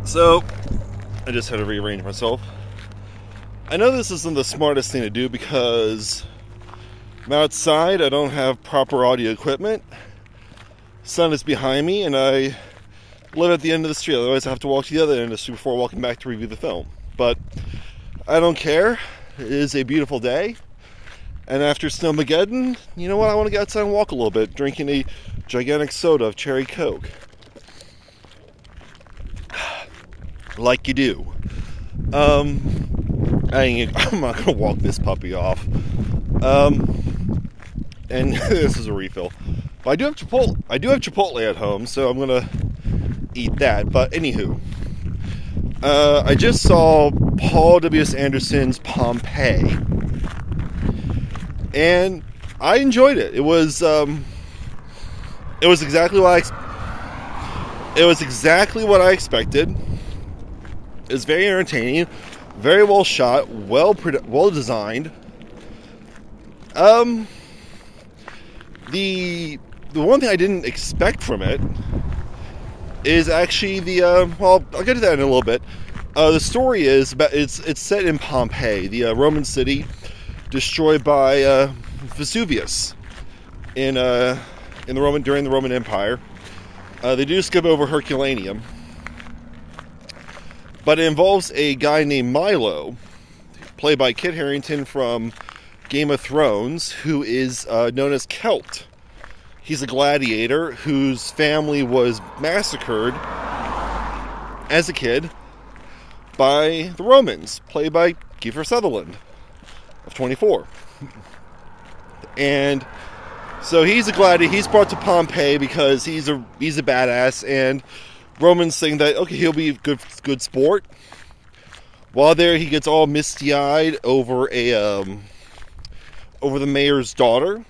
So, I just had to rearrange myself. I know this isn't the smartest thing to do because I'm outside, I don't have proper audio equipment, sun is behind me, and I live at the end of the street. Otherwise I have to walk to the other end of the street before walking back to review the film. But I don't care. It is a beautiful day. And after Snowmageddon, you know what? I want to get outside and walk a little bit, drinking a gigantic soda of cherry Coke. Like you do. I'm not going to walk this puppy off. And this is a refill. But I do have Chipotle at home, so I'm going to eat that. But anywho, I just saw Paul W.S. Anderson's Pompeii. And I enjoyed it. It was exactly what I expected. It was very entertaining, very well shot, well designed. The one thing I didn't expect from it is actually well, I'll get to that in a little bit. The story is about it's set in Pompeii, the Roman city destroyed by Vesuvius during the Roman Empire. They do skip over Herculaneum. But it involves a guy named Milo, played by Kit Harington from Game of Thrones, who is known as Celt. He's a gladiator whose family was massacred as a kid by the Romans, played by Kiefer Sutherland of 24. And so he's a gladiator. He's brought to Pompeii because he's a badass, and Romans think that, okay, he'll be a good sport. While there, he gets all misty-eyed over the mayor's daughter,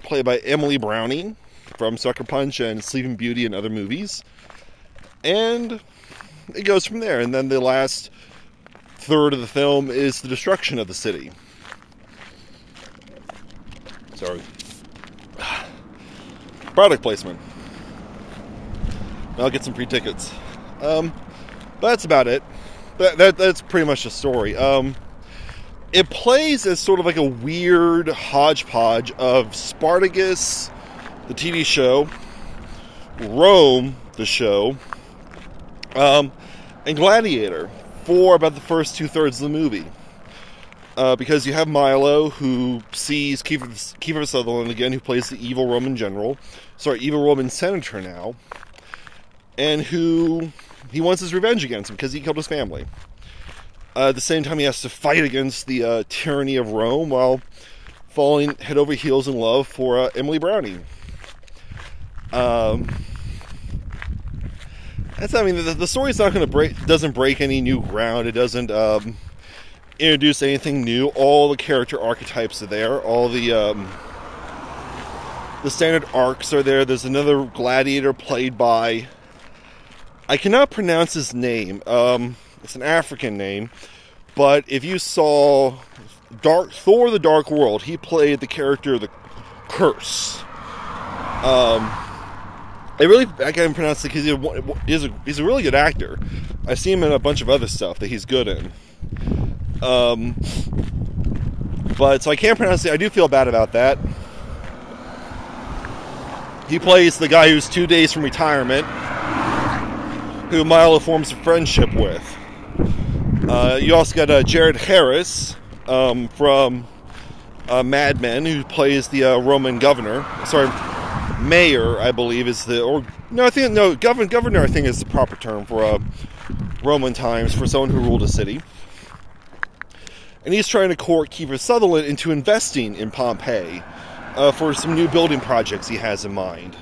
played by Emily Browning from Sucker Punch and Sleeping Beauty and other movies. And it goes from there. And then the last third of the film is the destruction of the city. Sorry. Product placement. I'll get some free tickets. But that's about it. That's pretty much the story. It plays as sort of like a weird hodgepodge of Spartacus, the TV show, Rome, the show, and Gladiator for about the first 2/3 of the movie. Because you have Milo, who sees Kiefer Sutherland again, who plays the evil Roman senator now, and who he wants his revenge against him because he killed his family. At the same time, he has to fight against the tyranny of Rome while falling head over heels in love for Emily Browning. The story's not going to doesn't break any new ground. It doesn't introduce anything new. All the character archetypes are there. All the standard arcs are there. There's another gladiator played by, I cannot pronounce his name. It's an African name. But if you saw Thor: The Dark World, he played the character the Curse. I can't pronounce it because he's a really good actor. I see him in a bunch of other stuff that he's good in. But so I can't pronounce it. I do feel bad about that. He plays the guy who's 2 days from retirement, who Milo forms a friendship with. You also got Jared Harris from Mad Men, who plays the Roman governor. Sorry, mayor, I believe is governor. I think is the proper term for Roman times for someone who ruled a city. And he's trying to court Kiefer Sutherland into investing in Pompeii for some new building projects he has in mind.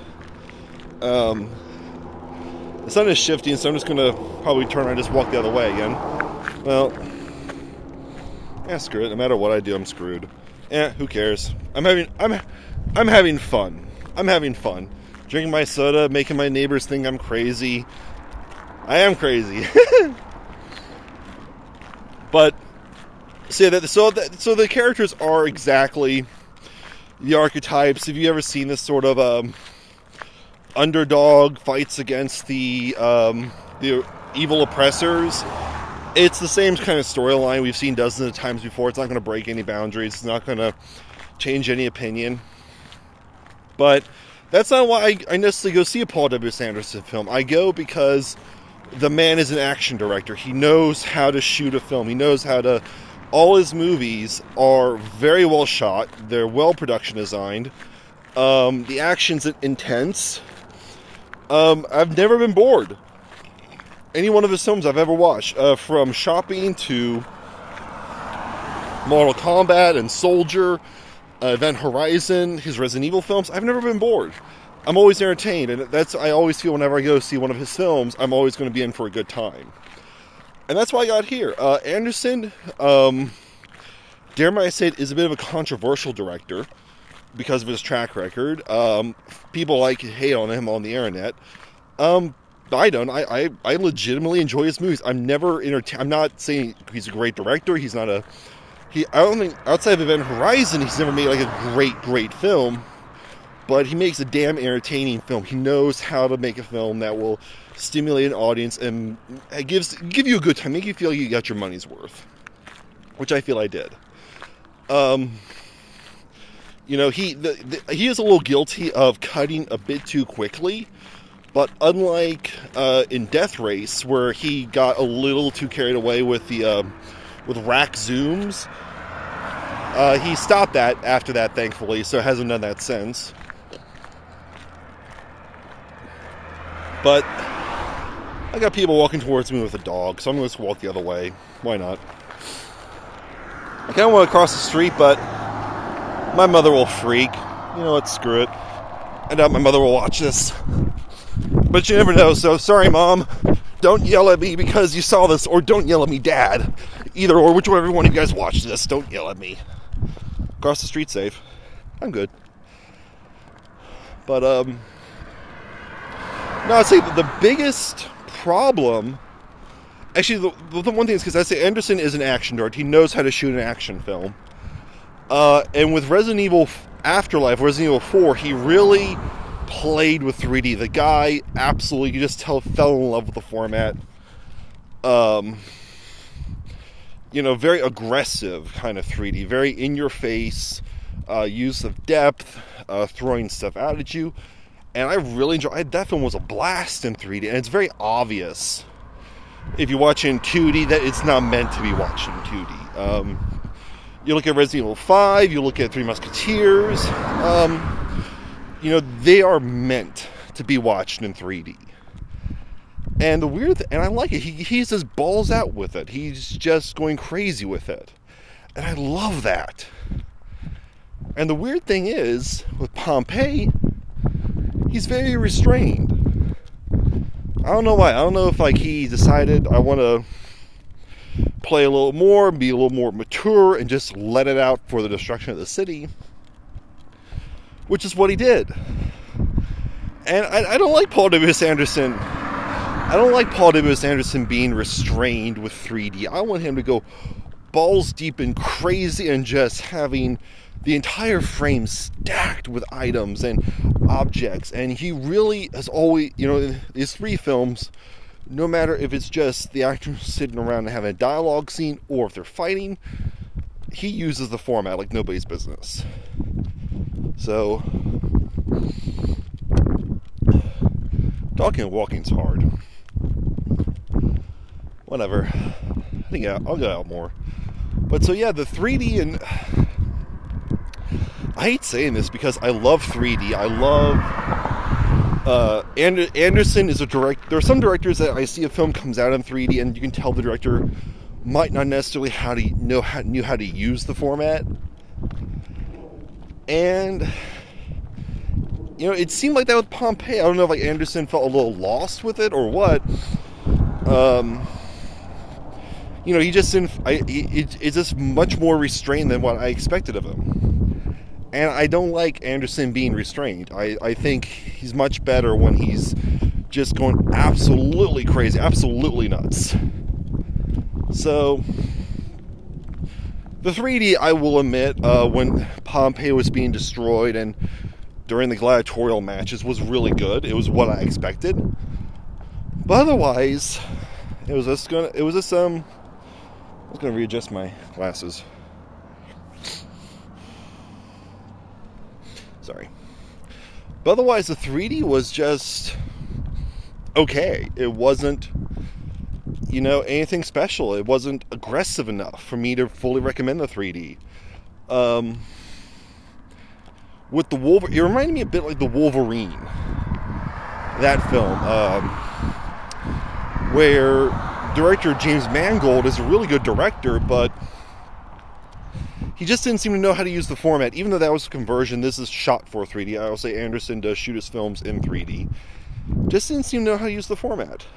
The sun is shifting, so I'm just going to probably turn around and just walk the other way again. Well, screw it. No matter what I do, I'm screwed. Who cares? I'm having fun. I'm having fun. Drinking my soda, making my neighbors think I'm crazy. I am crazy. But so the characters are exactly the archetypes. Have you ever seen this sort of underdog fights against the evil oppressors. It's the same kind of storyline we've seen dozens of times before. It's not going to break any boundaries. It's not going to change any opinion. But that's not why I necessarily go see a Paul W. Anderson film. I go because the man is an action director. He knows how to shoot a film. He knows how to... All his movies are very well shot. They're well production designed. The action's intense. I've never been bored. Any one of his films I've ever watched, from Shopping to Mortal Kombat and Soldier, Event Horizon, his Resident Evil films, I've never been bored. I'm always entertained, and that's I always feel whenever I go see one of his films, I'm always going to be in for a good time. And that's why I got here. Anderson, dare I say it, is a bit of a controversial director because of his track record. People like to hate on him on the internet. I don't. I legitimately enjoy his movies. I'm never I'm not saying he's a great director. He's not a... I don't think, outside of Event Horizon, he's never made like a great film. But he makes a damn entertaining film. He knows how to make a film that will stimulate an audience and give you a good time, make you feel you got your money's worth, which I feel I did. He is a little guilty of cutting a bit too quickly, but unlike in Death Race, where he got a little too carried away with the with rack zooms, he stopped that after that, thankfully, so hasn't done that since. But I got people walking towards me with a dog, so I'm going to just walk the other way. Why not? I kind of want to cross the street, but my mother will freak. You know what? Screw it. I doubt my mother will watch this. But you never know, so sorry, Mom. Don't yell at me because you saw this, or don't yell at me, Dad. Either or, whichever one of you guys watch this, don't yell at me. Cross the street safe. I'm good. But, no, I'd say the biggest problem... Actually, the one thing is because I say Anderson is an action director. He knows how to shoot an action film. And with Resident Evil Afterlife, Resident Evil 4, he really played with 3D. The guy absolutely, you just tell, fell in love with the format. Very aggressive kind of 3D. Very in-your-face, use of depth, throwing stuff out at you. And I really enjoyed that film. Was a blast in 3D, and it's very obvious if you watch in 2D that it's not meant to be watched in 2D. You look at Resident Evil 5, you look at Three Musketeers, they are meant to be watched in 3D. And the weird thing, and I like it, he's just balls out with it. He's just going crazy with it. And I love that. And the weird thing is, with Pompeii, he's very restrained. I don't know why. I don't know if he decided I want to play a little more, be a little more mature, and just let it out for the destruction of the city, which is what he did. And I don't like Paul W. Anderson. I don't like Paul W. Anderson being restrained with 3D. I want him to go balls deep and crazy and just having the entire frame stacked with items and objects. And he really has always, his 3 films, no matter if it's just the actors sitting around and having a dialogue scene or if they're fighting, he uses the format like nobody's business. So, talking and walking's hard. Whatever. I think I'll go out more. But so yeah, the 3D, and I hate saying this because I love 3D. I love Anderson is a director. There are some directors that I see a film comes out in 3D and you can tell the director might not necessarily knew how to use the format. And it seemed like that with Pompeii. I don't know if Anderson felt a little lost with it or what. He just didn't. It's just much more restrained than what I expected of him. And I don't like Anderson being restrained. I think he's much better when he's just going absolutely crazy, absolutely nuts. So, the 3D, I will admit, when Pompeii was being destroyed and during the gladiatorial matches was really good. It was what I expected. But otherwise, I was gonna readjust my glasses. Sorry. But otherwise, the 3D was just okay. It wasn't, anything special. It wasn't aggressive enough for me to fully recommend the 3D. With the Wolverine, it reminded me a bit like the Wolverine, that film, where director James Mangold is a really good director, but he just didn't seem to know how to use the format. Even though that was a conversion, this is shot for 3D. I will say Anderson does shoot his films in 3D. Just didn't seem to know how to use the format.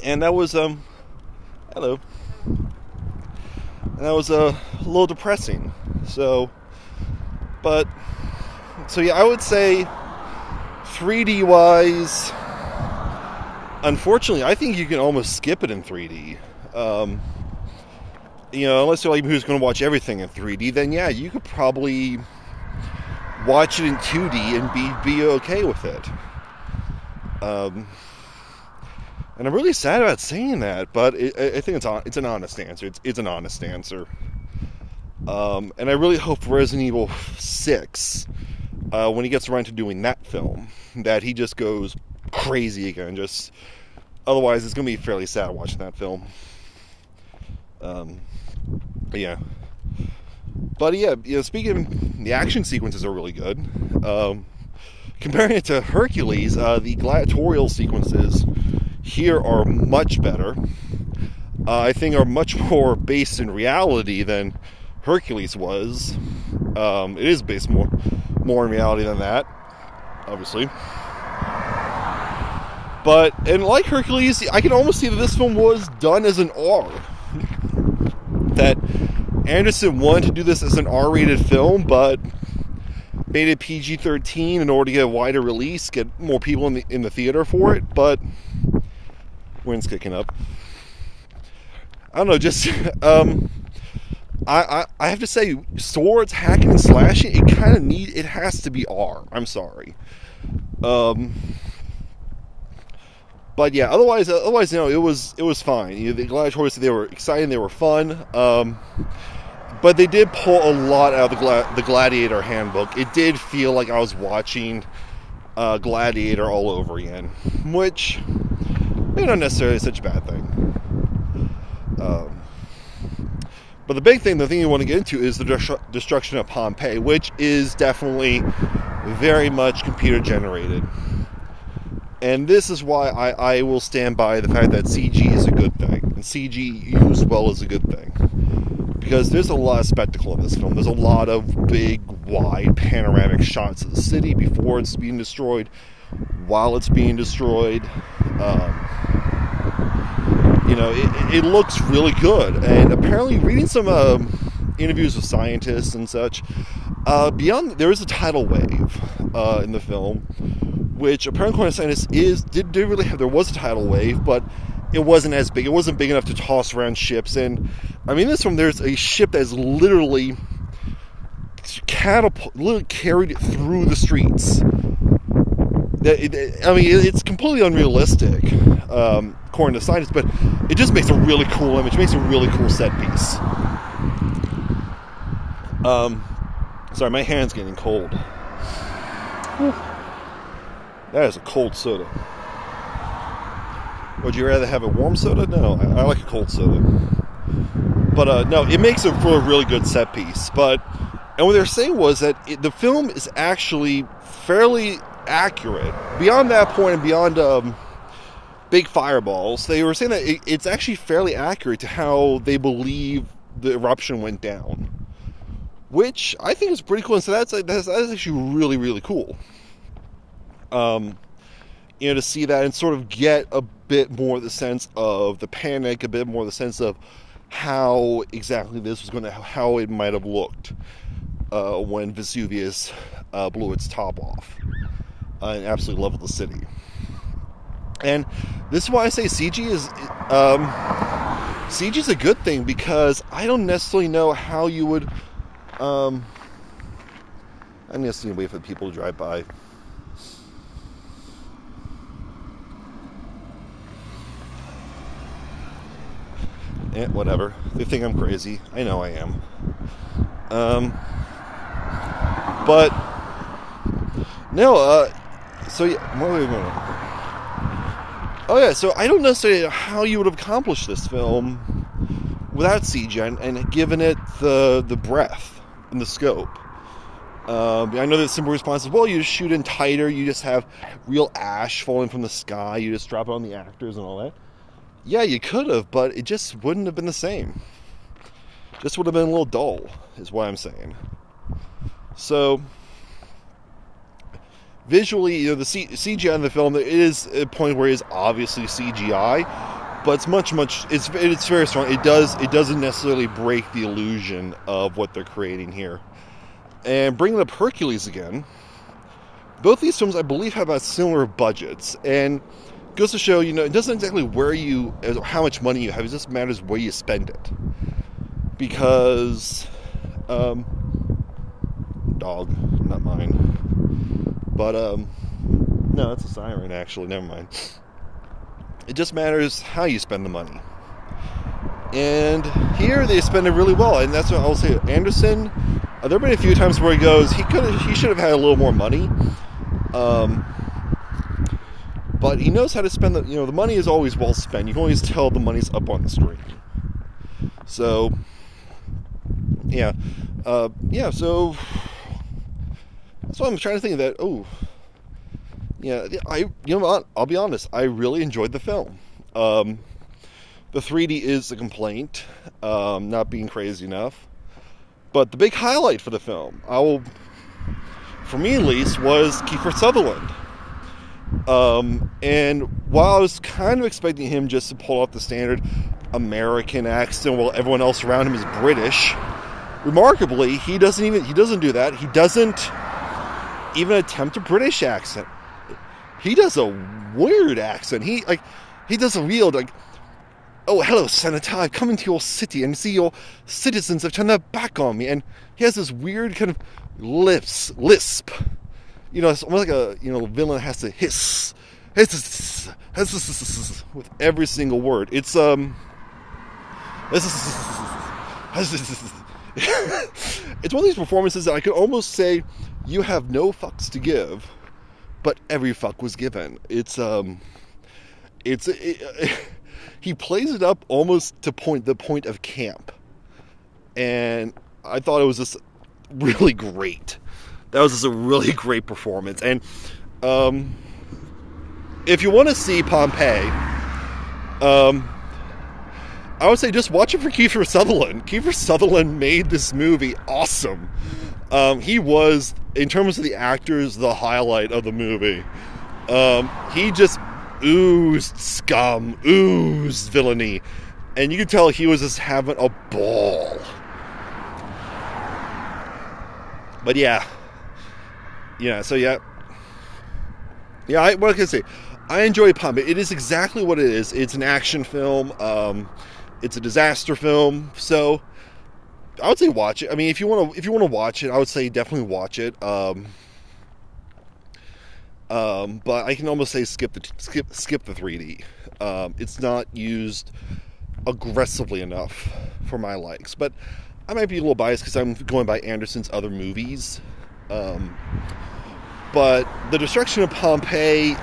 And that was, hello. And that was a little depressing. So yeah, I would say 3D wise, unfortunately, I think you can almost skip it in 3D. Unless you're like who's going to watch everything in 3D, then yeah, you could probably watch it in 2D and be okay with it. And I'm really sad about saying that, but I think it's an honest answer. It's an honest answer. And I really hope Resident Evil 6, when he gets around to doing that film, that he just goes crazy again. Otherwise, it's going to be fairly sad watching that film. Yeah. But yeah, speaking, the action sequences are really good. Comparing it to Hercules, the gladiatorial sequences here are much better. I think are much more based in reality than Hercules was. It is based more in reality than that, obviously. And like Hercules, I can almost see that this film was done as an R. That Anderson wanted to do this as an R-rated film, but made it PG-13 in order to get a wider release, get more people in the theater for it. But wind's kicking up. I don't know, just I have to say, swords, hacking, and slashing, it has to be R. I'm sorry. But yeah, otherwise, it was fine. The gladiators, they were exciting, they were fun. But they did pull a lot out of the Gladiator handbook. It did feel like I was watching Gladiator all over again, which maybe not necessarily such a bad thing. But the thing you want to get into is the destruction of Pompeii, which is definitely very much computer generated. And this is why I will stand by the fact that CG is a good thing. And CG used well is a good thing. Because there's a lot of spectacle in this film. There's a lot of big, wide, panoramic shots of the city before it's being destroyed, while it's being destroyed. It looks really good. And apparently, reading some interviews with scientists and such, there is a tidal wave in the film, which apparently, according to scientists, there was a tidal wave, but it wasn't as big. It wasn't big enough to toss around ships. And I mean, there's a ship that is literally carried through the streets. It's completely unrealistic, according to scientists, but it just makes a really cool image. It makes a really cool set piece. Sorry, my hand's getting cold. That is a cold soda. Would you rather have a warm soda? No, I like a cold soda. But no, it makes it for a really good set piece. And what they were saying was that the film is actually fairly accurate. Beyond that point and beyond big fireballs, they were saying that it's actually fairly accurate to how they believe the eruption went down. Which I think is pretty cool. And so that's actually really, really cool. To see that and sort of get a bit more the sense of the panic, a bit more the sense of how exactly this was how it might have looked when Vesuvius blew its top off and absolutely leveled the city. And this is why I say CG is a good thing, because I don't necessarily know how you would. I'm just going to wait for people to drive by. Whatever. They think I'm crazy. I know I am. But no. So yeah, what are we going? Oh yeah. So I don't necessarily know how you would have accomplished this film without CGI and given it the breadth and the scope. I know that simple response is, well, you just shoot in tighter, you just have real ash falling from the sky, you just drop it on the actors and all that. Yeah, you could have, but it just wouldn't have been the same. Just would have been a little dull, is what I'm saying. So, visually, the CGI in the film, it is a point where it is obviously CGI, but it's it's very strong. It doesn't necessarily break the illusion of what they're creating here. And bringing up Hercules again, both these films, I believe, have similar budgets. And it goes to show, it doesn't exactly how much money you have. It just matters where you spend it. Because, dog, not mine. But, no, that's a siren, actually. Never mind. It just matters how you spend the money. And here they spend it really well. And that's what I'll say. Anderson, there have been a few times where he goes, he should have had a little more money, but he knows how to spend the money is always well spent. You can always tell the money's up on the screen. So, yeah, so that's why I'm trying to think of that. Oh, yeah, I'll be honest, I really enjoyed the film. The 3D is a complaint, not being crazy enough. But the big highlight for the film, for me at least, was Kiefer Sutherland. And while I was kind of expecting him just to pull off the standard American accent while everyone else around him is British, remarkably, he doesn't do that. He doesn't even attempt a British accent. He does a weird accent. He does a real, oh, hello, Senator, I've come into your city and see your citizens have turned their back on me. And he has this weird kind of lisp. It's almost like a, villain has to hiss with every single word. It's, it's one of these performances that I could almost say, you have no fucks to give, but every fuck was given. He plays it up almost to the point of camp. And I thought it was just really great. That was just a really great performance. And if you want to see Pompeii, I would say just watch it for Kiefer Sutherland. Kiefer Sutherland made this movie awesome. He was, in terms of the actors, the highlight of the movie. He just oozed scum, oozed villainy, and you could tell he was just having a ball. But what can I say? I enjoy Pompeii. It is exactly what it is. It's an action film. It's a disaster film. So I would say watch it. I mean, if you want to watch it, I would say definitely watch it. But I can almost say skip the 3D. It's not used aggressively enough for my likes. But I might be a little biased because I'm going by Anderson's other movies. But the destruction of Pompeii,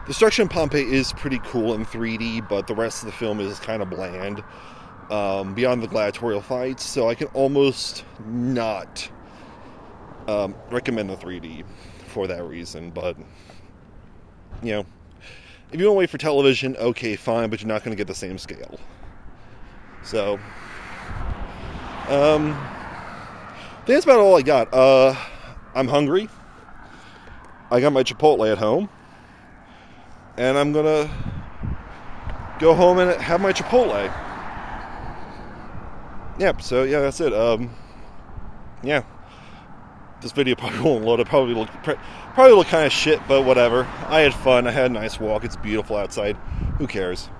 destruction of Pompeii is pretty cool in 3D, but the rest of the film is kind of bland. Beyond the gladiatorial fights, so I can almost not recommend the 3D for that reason. But if you want to wait for television, okay, fine, but you're not going to get the same scale. So I think that's about all I got. I'm hungry. I got my Chipotle at home, and I'm gonna go home and have my Chipotle. Yep, so that's it. This video probably won't load. It probably look kind of shit, but whatever. I had fun. I had a nice walk. It's beautiful outside. Who cares?